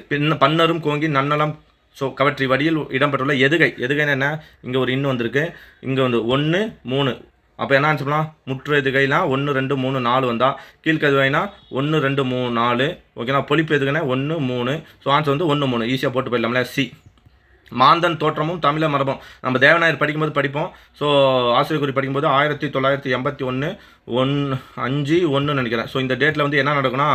பன்னரும் கோங்கி நன்னலம். ஸோ கவற்றி வடியில் இடம்பெற்றுள்ள எதுகை. எதுகைன்னு என்ன, இங்கே ஒரு இன்னும் வந்திருக்கு, இங்கே வந்து 1 3. அப்போ என்ன ஆன்சர் பண்ணலாம், முற்று எதுகைனா 1 2 3 4 வந்தால், கீழ்கதுவைனா 1 2 3 4. ஓகேனா, பொழிப்பு எதுகைனா 1 3. ஸோ ஆன்சர் வந்து 1 3. ஈஸியாக போட்டு போயிடலாம்ல, சி. மாந்தன் தோற்றமும் தமிழ மரபும். நம்ம தேவநாயர் படிக்கும்போது படிப்போம். ஸோ ஆசிரியர் குறி படிக்கும்போது 1981 5/1 நினைக்கிறேன். ஸோ இந்த டேட்டில் வந்து என்ன நடக்கும்னா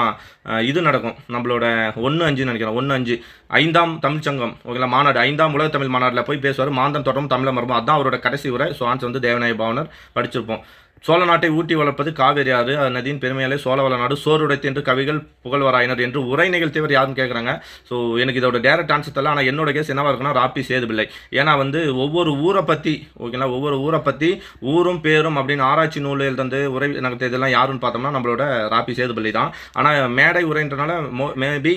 இது நடக்கும், நம்மளோட 1/5 நினைக்கிறேன், 1/5 5ஆம் தமிழ்ச்சங்கம். ஓகேங்களா, மாநாடு, 5ஆம் உலக தமிழ் மாநாட்டில் போய் பேசுவார். மாந்தன் தோற்றமும் தமிழ மரபும், அதுதான் அவரோட கடைசி உரை. ஸோ ஆன்சர் வந்து தேவநாய பாவனர் படிச்சிருப்போம். சோழ நாட்டை ஊட்டி வளர்ப்பது காவேரி ஆறு, நதியின் பெருமையாலே சோழவள நாடு சோறுடைத்து என்று கவிகள் புகழ்வராயினர் என்று உரை நிகழ்த்தியவர் யாருன்னு கேட்குறாங்க. ஸோ எனக்கு இதோட டேரக்ட் ஆன்சர் தெரியல. ஆனால் என்னோட கேஸ் என்னவா இருக்குன்னா ராப்பி சேதுபிள்ளை. ஏன்னா வந்து ஒவ்வொரு ஊரை பற்றி, ஓகேங்களா, ஒவ்வொரு ஊரை பற்றி ஊரும் பேரும் அப்படின்னு ஆராய்ச்சி நூலில் தந்து உரை நடத்த இதெல்லாம் யாருன்னு பார்த்தோம்னா நம்மளோட ராப்பி சேதுபிள்ளை தான். ஆனால் மேடை உரைன்றனால மேபி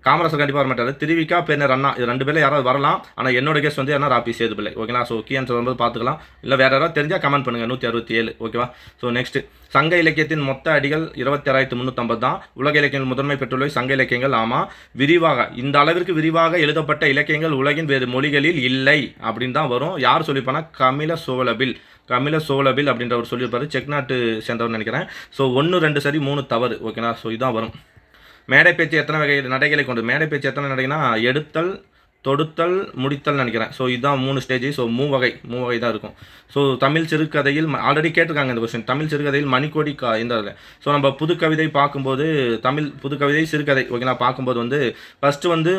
காமராசர் கண்டிப்பாக வர மாட்டார். திருவிக்கா பேனர் அண்ணா, இது 2 பேரில் யாராவது வரலாம். ஆனால் என்னோட கேஸ் வந்து என்ன ராப்பி சேதுபிள்ளை. ஓகேங்களா. ஸோ கீ ஆன்சர் வரும்போது பார்த்துக்கலாம். இல்லை வேறு யாராவது தெரிஞ்சால் கமெண்ட் பண்ணுங்கள். 167. ஓகேவா. ஸோ நெக்ஸ்ட், சங்க இலக்கியத்தின் மொத்த அடிகள் 26,350 தான். உலக இலக்கியங்கள் முதன்மை பெற்றுள்ள சங்க இலக்கியங்கள். ஆமாம், விரிவாக இந்த அளவிற்கு விரிவாக எழுதப்பட்ட இலக்கியங்கள் உலகின் வேறு மொழிகளில் இல்லை அப்படின்னு தான் வரும். யார் சொல்லியிருப்பானா, கமில சோழபில் அப்படின்றவர் சொல்லியிருப்பாரு. செக் நாட்டு சேர்ந்தவர் நினைக்கிறேன். ஸோ 1 2 சரி 3 தவறு. ஓகேங்களா. ஸோ இதான் வரும். மேடை பேச்சு எத்தனை வகை நடைகளை கொண்டு, மேடை பேச்சு எத்தனை நடைனா எடுத்தல், தொடுத்தல், முடித்தல் நினைக்கிறேன். ஸோ இதுதான் 3 ஸ்டேஜ். ஸோ 3 வகை தான் இருக்கும். ஸோ தமிழ் சிறுகதையில் ஆல்ரெடி கேட்டிருக்காங்க இந்த கொஸ்டின். தமிழ் சிறுகதையில் மணிக்கோடி இந்த ஸோ நம்ம புதுக்கவிதை பார்க்கும்போது, தமிழ் புதுக்கவிதை சிறுகதை ஓகேங்களா பார்க்கும்போது வந்து ஃபஸ்ட்டு வந்து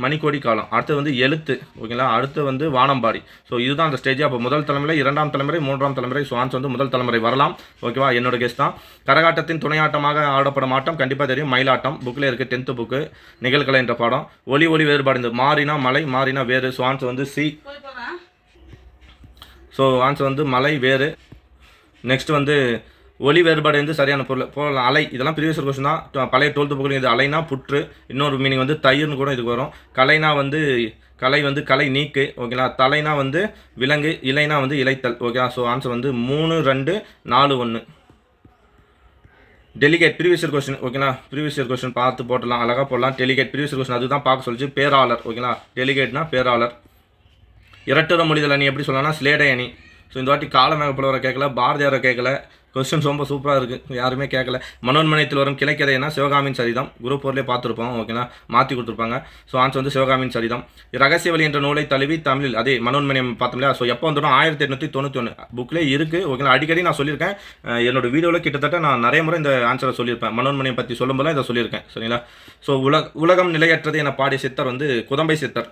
மணிக்கோடி காலம், அடுத்தது வந்து எழுத்து ஓகேங்களா, அடுத்து வந்து வானம்பாடி. ஸோ இதுதான் அந்த ஸ்டேஜ். அப்போ முதல் தலைமுறை, 2ஆம் தலைமுறை, 3ஆம் தலைமுறை. ஸோ ஆன்சர் வந்து முதல் தலைமுறை வரலாம். ஓகேவா. என்னோட கெஸ் தான். கரகாட்டத்தின் துணையாட்டமாக ஆடப்படும் ஆட்டம் கண்டிப்பாக தெரியும், மயிலாட்டம். புக்கில் இருக்குது 10th புக்கு, நிகழ்கலை என்ற பாடம். ஒலி வேறுபாடு, இந்த மாறினா மலை, மாறினா வேறு. ஸோ ஆன்சர் வந்து சி. ஸோ ஆன்சர் வந்து மலை வேறு. நெக்ஸ்ட் வந்து ஒலி வேறுபாடு வந்து சரியான பொருள் போகலாம். அலை, இதெல்லாம் ப்ரீவியஸ் கொஸ்டின் தான். பழைய 12th புக்கில் இது அலைனா புற்று. இன்னொரு மீனிங் வந்து தயிர்னு கூட இதுக்கு வரும். கலைனா வந்து கலை நீக்கு. ஓகேங்களா. தலைனா வந்து விலங்கு, இலைனா வந்து இலைத்தல். ஓகேவா. ஸோ ஆன்சர் வந்து 3 2 4 1. Delicate previous question. ஓகேங்களா. ப்ரீவியஸ் கொஸ்டின் பார்த்து போட்டலாம், அழகாக போடலாம். டெலிகேட் ப்ரீவியஸ் கொஸ்டின் அதுதான் பார்க்க சொல்லிச்சு. பேராளர். ஓகேங்களா. டெலிகேட்னா பேராளர். இரட்டுற மொழிதல் அணி எப்படி சொல்லலாம்னா ஸ்லேடை அணி. ஸோ இந்த வாட்டி காலமேக புலவரை கேட்கல, பாரதியாரை கேட்கல. கொஸ்டின்ஸ் ரொம்ப சூப்பராக இருக்குது, யாருமே கேட்கல. மனோன்மணியத்தில் வரும் கிளைக்கதைனா சிவகாமியின் சரிதம். குரூப் 4லே பார்த்துருப்போம். ஓகேங்களா. மாற்றி கொடுத்துருப்பாங்க. ஸோ ஆன்சர் வந்து சிவகாமியின் சரிதம். ரகசிய வழி என்ற நூலை தழுவி தமிழில் அதே மனோன்மணியம் பார்த்தோம் இல்லையா. ஸோ எப்போ வந்துடும், 1891 புக்கிலே இருக்குது. ஓகேங்களா. அடிக்கடி நான் சொல்லியிருக்கேன் என்னோட வீடியோவில், கிட்டத்தட்ட நான் நிறைய முறை இந்த ஆன்சரை சொல்லியிருப்பேன். மனோன்மணியம் பற்றி சொல்லும்போது இதை சொல்லியிருக்கேன். சரிங்களா. ஸோ உலகம் நிலையற்றது என பாடிய சித்தர் வந்து குதம்பை சித்தர்.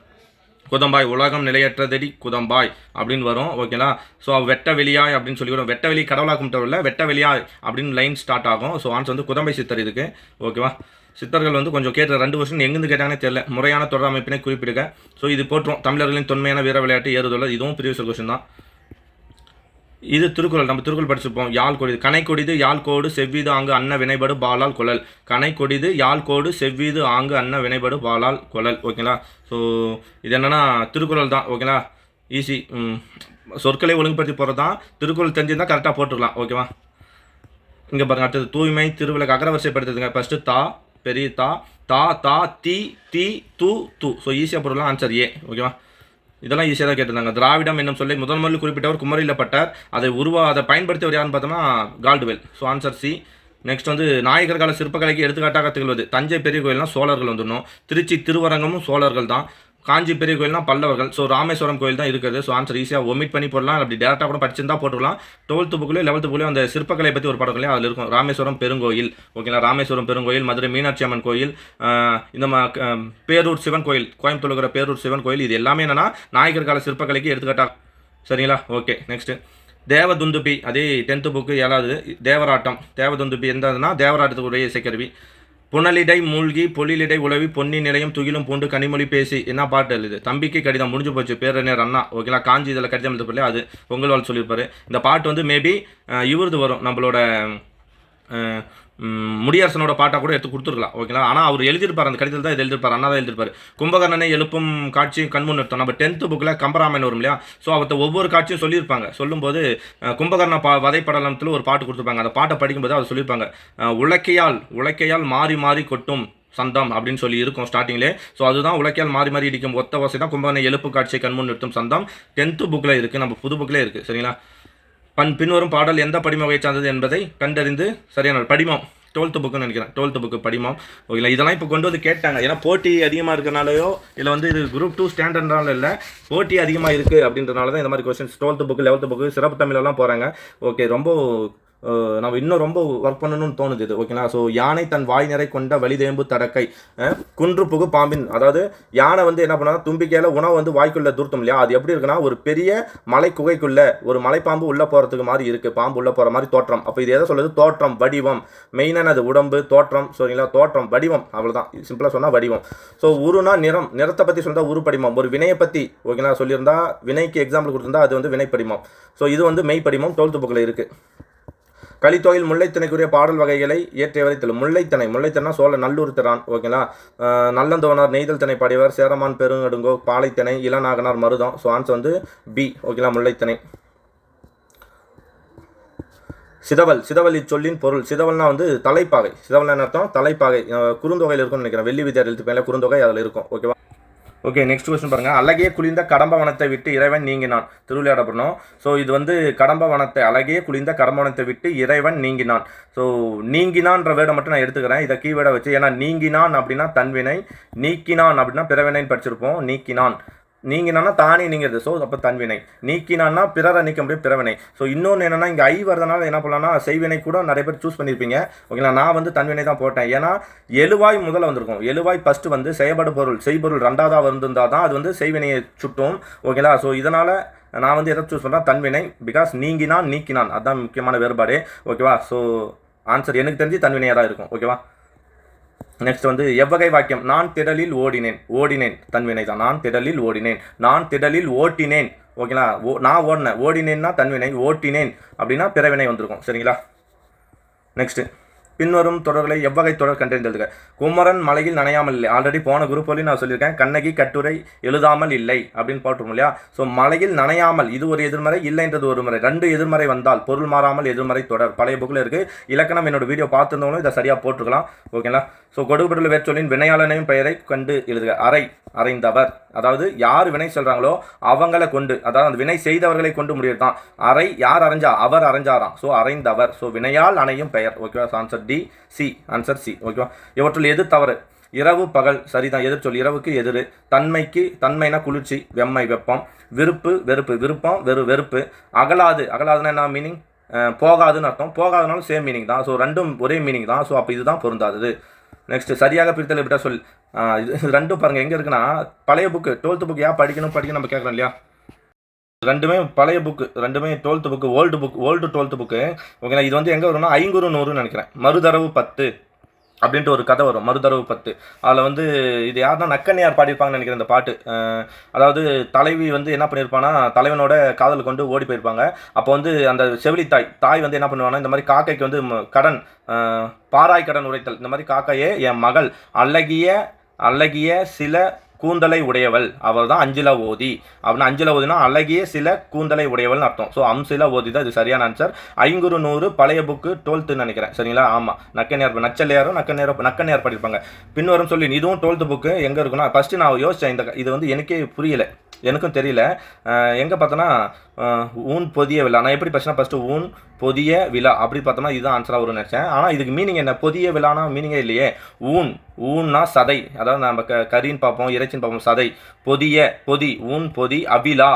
குதம்பாய், உலகம் நிலையற்றதடி குதம்பாய் அப்படின்னு வரும். ஓகேங்களா. ஸோ வெட்ட வெளியாய் அப்படின்னு சொல்லி வரும். வெட்ட வெளி கடவுளாக கும்பிட்டவில்லை, வெட்ட வெளியாய் அப்படின்னு லைன் ஸ்டார்ட் ஆகும். ஸோ ஆன்சர் வந்து குதம்பை சித்தர் இதுக்கு. ஓகேவா. சித்தர்கள் வந்து கொஞ்சம் கேட்ட 2 வருஷம் எங்கேருந்து கேட்டாங்கன்னே தெரியல. முறையான தொடர் அமைப்பினை குறிப்பிடுங்க. ஸோ இது போட்டுரும். தமிழர்களின் தொன்மையான வீர விளையாட்டு ஏறுதொடர். இதுவும் ப்ரீவியஸ் கொஸ்டின் தான். இது திருக்குறள், நம்ம திருக்குறள் படிச்சிருப்போம். யாழ் கொடிது கனை கொடிது யாழ் கோடு செவ்விது ஆங்கு அன்ன வினைபடு பாலால் கொழல். கனை கொடிது யாழ் கோடு செவ்விது ஆங்கு அன்ன வினைபடு பாலால் கொழல். ஓகேங்களா. ஸோ இது என்னென்னா திருக்குறள் தான். ஓகேங்களா. ஈஸி. சொற்களை ஒழுங்குபடுத்தி போகிறது தான். திருக்குறள் தெரிஞ்சிருந்தால் கரெக்டாக போட்டுருக்கலாம். ஓகேவா. இங்கே பாருங்கள். அடுத்தது தூய்மை திருவிளக்கு அகரவரிசைப்படுத்துதுங்க. ஃபஸ்ட்டு தா, பெரிய தா, தா தா தி தி து து. ஸோ ஈஸியாக போடலாம். Answer A. ஓகேவா. இதெல்லாம் ஈஸியாக தான் கேட்டிருந்தாங்க. திராவிடம் என்னும் சொல்லி முதல் முதலில் குறிப்பிட்டவர் குமரிலப்பட்டார். அதை பயன்படுத்தியவர் யாருன்னு பார்த்தோம்னா Caldwell. So answer C. Next வந்து நாயகர் கால சிற்பக்கலைக்கு எடுத்துக்காட்டாக திகழ்வது தஞ்சை பெரிய கோயில்னா சோழர்கள் வந்துடணும். திருச்சி திருவரங்கமும் சோழர்கள் தான். காஞ்சி பெரிய கோயில்னா பல்லவர்கள். ஸோ ராமேஸ்வரம் கோயில் தான் இருக்குது. ஸோ ஆன்சர் ஈஸியாக ஒமிட் பண்ணி போடலாம், அப்படி டேரெக்டாக கூட படிச்சிருந்தா போட்டுக்கலாம். 12th புக்லேயும் 11th புக்லேயும் அந்த சிற்பக்கலை பற்றி ஒரு பாடம் இல்லையா, அதில் இருக்கும் ராமேஸ்வரம் பெருங்கோயில். ஓகேங்களா, ராமேஸ்வரம் பெருங்கோயில், மதுரை மீனாட்சி அம்மன் கோயில், இந்த பேரூர் சிவன் கோயில், கோயம்புத்தூர் இருக்கிற பேரூர் சிவன் கோயில், இது எல்லாமே என்னன்னா நாயக்கர் கால சிற்பக்கலைக்கு எடுத்துக்காட்டா. சரிங்களா, ஓகே. நெக்ஸ்ட் தேவதுந்துபி, அதே 10th புக்கு 7வது தேவராட்டம். தேவதுந்துபி எந்ததுன்னா தேவராட்டத்துக்கு உடைய இசைக்கருவி. புனலிடை மூழ்கி பொழிலிடை உழவி பொன்னி நிலையம் துகிலும் பூண்டு கனிமொழி பேசி, என்ன பாட்டு எழுது? தம்பிக்கு கடிதம், முடிஞ்சு போச்சு, பேரறிஞர் அண்ணா. ஓகேங்களா, காஞ்சி இதில் கடிதம் எழுதப்படல, அது பொங்கல்வாள் சொல்லியிருப்பாரு. இந்த பாட்டு வந்து மேபி இவருது வரும், நம்மளோட முடியரசனோட பாட்டாக கூட எடுத்து கொடுத்துருக்கலாம். ஓகேங்களா, ஆனால் அவர் எழுதியிருப்பார், அந்த கடிதத்தில் தான் இது எழுதியிருப்பார், அண்ணா தான் எழுதியிருப்பார். கும்பகர்ணனை எழுப்பும் காட்சி கண்முன் நிறுத்தம். நம்ம 10th புக்கில் கம்பராமாயணம் வரும் இல்லையா, ஸோ அவர்த்த ஒவ்வொரு காட்சியும் சொல்லியிருப்பாங்க. சொல்லும்போது கும்பகர்ண வதைப்படலத்தில் ஒரு பாட்டு கொடுத்துருப்பாங்க. அந்த பாட்டை படிக்கும்போது அவர் சொல்லியிருப்பாங்க, உலக்கையால் மாறி மாறி கொட்டும் சந்தம் அப்படின்னு சொல்லி இருக்கும் ஸ்டார்டிங்லே. ஸோ அதுதான் உலக்கையால் மாறி மாறி இடிக்கும் ஒத்த வசை தான் கும்பகர்ணனை எழுப்பு காட்சி கண்முன் நிறுத்தும் சந்தம். 10th புக்கில் இருக்குது, நம்ம புது புக்கிலே இருக்குது. சரிங்களா, பின்வரும் பாடல் எந்த படிம வகை சார்ந்தது என்பதை கண்டறிந்து சரியான படிமம் 12th புக்குன்னு நினைக்கிறேன். 12th book படிமம். ஓகேங்களா, இதெல்லாம் இப்போ கொண்டு வந்து கேட்டாங்க. ஏன்னா போட்டி அதிகமாக இருக்கிறனாலையோ இல்லை வந்து இது குரூப் 2 ஸ்டாண்டர்ட்னால இல்லை, போட்டி அதிகமாக இருக்குது அப்படின்றனால தான் இந்த மாதிரி questions 12th book 11th book சிறப்பு தமிழெல்லாம் போகிறாங்க. ஓகே, ரொம்ப நம்ம இன்னும் ரொம்ப ஒர்க் பண்ணணும்னு தோணுது இது. ஓகேங்களா, ஸோ யானை தன் வாய் நிறை கொண்ட வலிதேம்பு தடக்கை குன்று புகு பாம்பின், அதாவது யானை வந்து என்ன பண்ணா தும்பிக்கையில் உணவு வந்து வாய்க்குள்ள தூர்த்தம் இல்லையா, அது எப்படி இருக்குன்னா ஒரு பெரிய மலை குகைக்குள்ள ஒரு மலைப்பாம்பு உள்ளே போகிறதுக்கு மாதிரி இருக்குது, பாம்பு உள்ளே போகிற மாதிரி தோற்றம். அப்போ இது எதை சொல்லுது? தோற்றம், வடிவம். மெயினான அது உடம்பு, தோற்றம். சரிங்களா, தோற்றம், வடிவம், அவ்வளோதான். சிம்பிளாக சொன்னால் வடிவம். ஸோ உருனா நிறம், நிறத்தை பற்றி சொல்லிட்டா உரு படிமம். ஒரு வினையை பற்றி ஓகேங்களா சொல்லியிருந்தா, வினைக்கு எக்ஸாம்பிள் கொடுத்துருந்தா அது வந்து வினை படிமம். ஸோ இது வந்து மெய் படிமம் 12th புக்கில் இருக்குது. கலித்தொகையில் முல்லைத்திணைக்குரிய பாடல் வகைகளை இயற்றியவரை தெலும். முல்லைத்திணை சோழ நல்லூர் திறான். ஓகேங்களா, நல்லந்தோனார் நெய்தல் திணை பாடியவர் சேரமான் பெருங்கடுங்கோ பாலைத்திணை இளநாகனார் மருதம். ஸோ ஆன்சர் வந்து பி. ஓகேங்களா, முல்லைத்திணை. சிதவல் இச்சொல்லின் பொருள். சிதவல்னா வந்து தலைப்பாகை. சிதவல்னா அர்த்தம் தலைப்பாகை. குறுந்தொகையில் இருக்கும்னு நினைக்கிறேன், வெள்ளி வித்தியார் எழுத்துப்பேல குறுந்தொகை அதில் இருக்கும். ஓகேவா, ஓகே. நெக்ஸ்ட் கொஸ்டின் பாருங்க. அழகே குளிர்ந்த கடம்பவனத்தை விட்டு இறைவன் நீங்கினான். திருவிளையாடப்படணும். ஸோ இது வந்து கடம்பவனத்தை, அழகே குளிர்ந்த கடம்பவனத்தை விட்டு இறைவன் நீங்கினான். ஸோ நீங்கினான்ற வேர்டை மட்டும் நான் எடுத்துக்கிறேன், இதை கீவேர்டை வச்சு. ஏன்னா நீங்கினான் அப்படின்னா தன்வினை, நீக்கினான் அப்படின்னா பிறவினைன்னு படிச்சிருப்போம். நீங்கினான்னா தானே நீங்கிறது, ஸோ அப்போ தன்வினை. நீக்கினான்னா பிறரை நீக்க முடியும், பிறவினை. ஸோ இன்னொன்று என்னன்னா இங்கே ஐ வரதுனால என்ன பண்ணலாம்னா செய்வினை கூட நிறைய பேர் சூஸ் பண்ணியிருப்பீங்க. ஓகேங்களா, நான் வந்து தன்வினை தான் போட்டேன். ஏன்னா எழுவாய் முதல்ல வந்திருக்கும். எழுவாய் ஃபஸ்ட்டு வந்து செயல்படு பொருள், செய்பொருள் ரெண்டாவதாக வந்திருந்தால் தான் அது வந்து செய்வினையை சுட்டும். ஓகேங்களா, ஸோ இதனால் நான் வந்து எதை சூஸ் பண்ணுறேன்? தன்வினை. பிகாஸ் நீக்கினான் அதுதான் முக்கியமான வேறுபாடு. ஓகேவா, ஸோ ஆன்சர் எனக்கு தெரிஞ்சு தன்வினையாக தான் இருக்கும். ஓகேவா, நெக்ஸ்ட் வந்து எவ்வகை வாக்கியம்? நான் திடலில் ஓடினேன் தன்வினை தான். நான் திடலில் ஓட்டினேன். ஓகேங்களா, நான் ஓடினேன்னா தன்வினை, ஓட்டினேன் அப்படின்னா பிறவினை வந்திருக்கும். சரிங்களா, நெக்ஸ்ட் பின்வரும் தொடர்களை எவ்வகை தொடர் கண்டறிந்ததுங்க? குமரன் மலையில் நனையாமல் இல்லை. ஆல்ரெடி போன குரூப் வழி நான் சொல்லியிருக்கேன். கண்ணகி கட்டுரை எழுதாமல் இல்லை அப்படின்னு போட்டுருவோம் இல்லையா. ஸோ மலையில் நனையாமல் இது ஒரு எதிர்மறை, இல்லைன்றது ஒரு முறை. 2 எதிர்மறை வந்தால் பொருள் மாறாமல் எதிர்மறை தொடர். பழைய புக்கில் இருக்குது. இலக்கணம் என்னோட வீடியோ பார்த்துருந்தவங்களும் இதை சரியாக போட்டுருக்கலாம். ஓகேங்களா, ஸோ கொடுக்கப்பட்டுள்ள வேர்ச்சொல்லின் வினையாளனையும் பெயரை கண்டு எழுதுக. அறைந்தவர், அதாவது யார் வினை சொல்கிறாங்களோ அவங்களை கொண்டு, அதாவது அந்த வினை செய்தவர்களை கொண்டு முடியாது தான். அறை யார் அரைஞ்சா? அவர் அரைஞ்சாராம். ஸோ அறைந்தவர். ஸோ வினையால் அணையும் பெயர். ஓகேவா, answer D. C, answer C. ஓகேவா, இவற்றில் எது தவறு? இரவு பகல் சரிதான், எதிர் சொல். இரவுக்கு எதிர். தன்மைனா குளிர்ச்சி, வெம்மை வெப்பம். விருப்பம் வெறுப்பு. அகலாதுன்னா என்ன மீனிங்? போகாதுன்னு அர்த்தம். போகாதனாலும் சேம் மீனிங் தான். ஸோ ரெண்டும் ஒரே மீனிங் தான். ஸோ அப்போ இதுதான் பொருந்தாதது. நெக்ஸ்ட் சரியாக பிரித்தல் எப்படியா சொல். இது ரெண்டும் பாருங்கள் எங்கே இருக்குன்னா பழைய புக்கு 12th புக்கு. ஏன் படிக்கணும் நம்ம கேட்குறோம் இல்லையா. ரெண்டுமே பழைய புக்கு, ரெண்டுமே 12th book, old 12th book. ஓகேங்களா, இது வந்து எங்கே வரும்னா 500 நினைக்கிறேன். மறுதரவு 10 அப்படின்ட்டு ஒரு கதை வரும். மறுதரவு 10. அதில் வந்து இது யாருன்னா நக்கண்ணியார் பாடியிருப்பாங்கன்னு நினைக்கிறேன் இந்த பாட்டு. அதாவது தலைவி வந்து என்ன பண்ணியிருப்பான்னா தலைவனோட காதல் கொண்டு ஓடி போயிருப்பாங்க. அப்போ வந்து அந்த செவிலி தாய் வந்து என்ன பண்ணுவாங்கன்னா இந்த மாதிரி காக்கைக்கு வந்து கடன், பாராய் கடன் உரைத்தல். இந்த மாதிரி காக்கையே என் மகள் அழகிய சில கூந்தலை உடையவள், அவள் தான் அஞ்சில ஓதி. அப்படின்னா அஞ்சில ஓதினா அழகிய சில கூந்தலை உடையவள்னு அர்த்தம். ஸோ அம்சில ஓதி தான் இது சரியான ஆன்சர். 500 பழைய புக்கு 12th நினைக்கிறேன். சரிங்களா, ஆமாம். நக்கண்ணியார் படிப்பாங்க. பின்வரும் சொல்லி இதுவும் 12th புக்கு. எங்கே இருக்குன்னா ஃபஸ்ட்டு நான் யோசித்தேன், இது வந்து எனக்கே புரியலை, எனக்கும் தெரியல. எங்கே பார்த்தோன்னா ஊன் பொதிய விழா. நான் எப்படி படிச்சேன்னா ஃபஸ்ட்டு ஊன் பொதிய விழா அப்படி பார்த்தோம்னா இதுதான் ஆன்சராக வரும்னு நினச்சேன். ஆனால் இதுக்கு மீனிங் என்ன? பொதிய விழானா மீனிங்கே இல்லையே. ஊன்னா சதை, அதாவது நம்ம கறின்னு பார்ப்போம், இறைச்சின்னு பார்ப்போம், சதை. பொதி, ஊன் பொதி, அபிலா.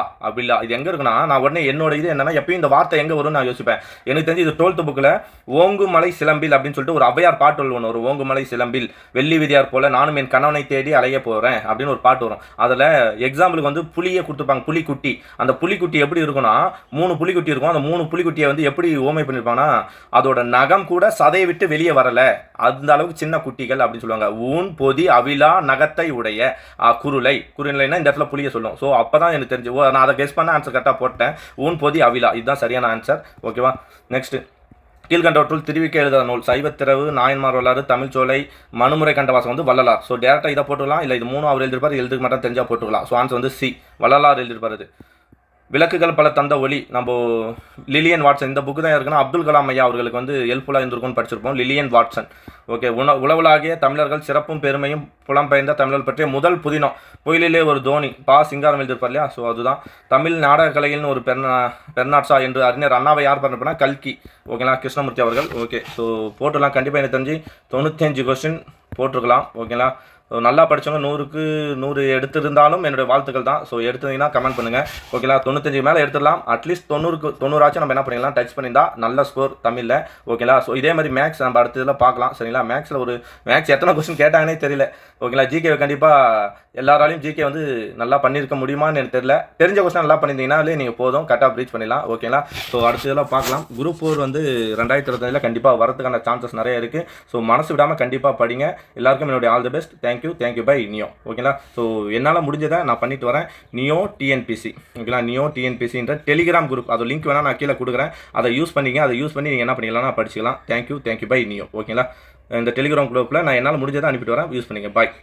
இது எங்கே இருக்குன்னா, நான் உடனே என்னோட இது என்னன்னா, எப்பயும் இந்த வார்த்தை எங்கே வரும்னு நான் யோசிப்பேன். எனக்கு தெரிஞ்சு இது 12th புக்கில் ஓங்குமலை சிலம்பில் அப்படின்னு சொல்லிட்டு ஒரு ஔவையார் பாட்டு ஒன்று வரும். ஓங்குமலை சிலம்பில் வெள்ளி விதியார் போல நானும் என் கணவனை தேடி அலைய போகிறேன் அப்படின்னு ஒரு பாட்டு வரும். அதில் எக்ஸாம்பிளுக்கு வந்து புளியை கொடுத்துருப்பாங்க, புலிக்குட்டி. அந்த புலிக்குட்டி எப்படி இருக்குன்னா, 3 புலிக்குட்டி இருக்கும். அந்த 3 புலிக்குட்டியை வந்து எப்படி ஓமை பண்ணியிருப்பாங்கன்னா, அதோட நகம் கூட சதையை விட்டு வெளியே வரலை, அந்த அளவுக்கு சின்ன குட்டிகள் அப்படின்னு சொல்லுவாங்க. ஊன் பொதி அவிழா நகத்தை உடைய குருளைனா இந்த இடத்துல புளிய சொல்லும். ஸோ அப்போ தான் எனக்கு தெரிஞ்சு, நான் அதை கெஸ் பண்ண ஆன்சர் கரெக்டாக போட்டேன். ஊன் பொதி அவிழா, இதுதான் சரியான ஆன்சர். ஓகேவா? நெக்ஸ்ட், கீழ்கண்டவற்றுள் திருவிக்க எழுதாத நூல். சைவத்திரவு, நாயன்மார் வரலாறு, தமிழ்ச்சோலை, மனுமுறை கண்டவாசம் வந்து வள்ளலார். ஸோ டேரெக்டாக இதை போட்டுக்கலாம், இல்லை இது 3 அவர் எழுதிருப்பார், எழுதுக்கு மட்டும் தெரிஞ்சால் போட்டுக்கலாம். ஸோ ஆன்சர் வந்து சி, வள்ளலார் எழுதிருப்பார். இது விளக்குகள் பல தந்த ஒளி. நம்ம லிலியன் வாட்சன், இந்த புக்கு தான் இருக்குன்னா அப்துல் கலாம் ஐயா அவர்களுக்கு வந்து ஹெல்ப்ஃபுல்லாக இருந்திருக்கும்னு படிச்சிருப்போம். Lillian Watson. ஓகே. உளவுலாகிய தமிழர்கள் சிறப்பும் பெருமையும் புலம்பெயர்ந்த தமிழர்கள் பற்றிய முதல் புதினம். புயலிலே ஒரு தோனி, சிங்காரம் எழுதியிருப்பார் இல்லையா? ஸோ அதுதான். தமிழ் நாடக கலையில்னு ஒரு பெர்னாட்ஷா என்று அறிஞர் அண்ணாவை யார் பண்ணப்போனா கல்கி. ஓகேங்களா? கிருஷ்ணமூர்த்தி அவர்கள். ஓகே. ஸோ போட்டுலாம் கண்டிப்பாக எனக்கு தெரிஞ்சு 95 கொஸ்டின் போட்டிருக்கலாம். ஓகேங்களா? நல்லா படித்தவங்க 100க்கு 100 எடுத்திருந்தாலும் என்னுடைய வாழ்த்துக்கள் தான். ஸோ எடுத்தீங்கன்னா கமெண்ட் பண்ணுங்கள். ஓகேங்களா? 95 மேலே எடுத்துடலாம். அட்லீஸ்ட் 90 நம்ம என்ன பண்ணிடலாம், டச் பண்ணியிருந்தா நல்ல ஸ்கோர் தமிழில். ஓகேங்களா? ஸோ இதே மாதிரி மேக்ஸ் நம்ம அடுத்ததில் பார்க்கலாம். சரிங்களா? மேக்ஸ் எத்தனை கொஸ்டின் கேட்டாங்கன்னே தெரியல. ஓகேங்களா? ஜிகே கண்டிப்பாக எல்லாராலையும் ஜிகே வந்து நல்லா பண்ணியிருக்க முடியுமான்னு எனக்கு தெரியல. தெரிஞ்ச கொஸ்டின் நல்லா பண்ணியிருந்தீங்கன்னாலே நீங்கள் போதும், கரெக்டாக ரீச் பண்ணிடலாம். ஓகேங்களா? ஸோ அடுத்ததெல்லாம் பார்க்கலாம். குரூப் 4 வந்து 2025 கண்டிப்பாக வரதுக்கான சான்சஸ் நிறைய இருக்குது. ஸோ மனசு விடாமல் கண்டிப்பாக படிங்க. எல்லாருக்கும் என்னுடைய all the best. Thank you bye Neo. ஓகேங்களா? ஸோ என்னால் முடிஞ்சதை நான் பண்ணிட்டு வரேன். Neo TNPSC. ஓகேங்களா? நியோ டிஎன்பிசின்ற டெலிகிராம் குரூப், அது லிங்க் வேணால் நான் கீழே கொடுக்குறேன். அதை யூஸ் பண்ணிங்க. அதை யூஸ் பண்ணி நீங்கள் என்ன பண்ணிக்கலாம்னா படிச்சிக்கலாம். Thank you bye Neo. ஓகேங்களா? இந்த டெலிகிராம் குரூப்பில் நான் என்னால் முடிஞ்சதை அனுப்பிட்டு வரேன். யூஸ் பண்ணிங்க. பாய்.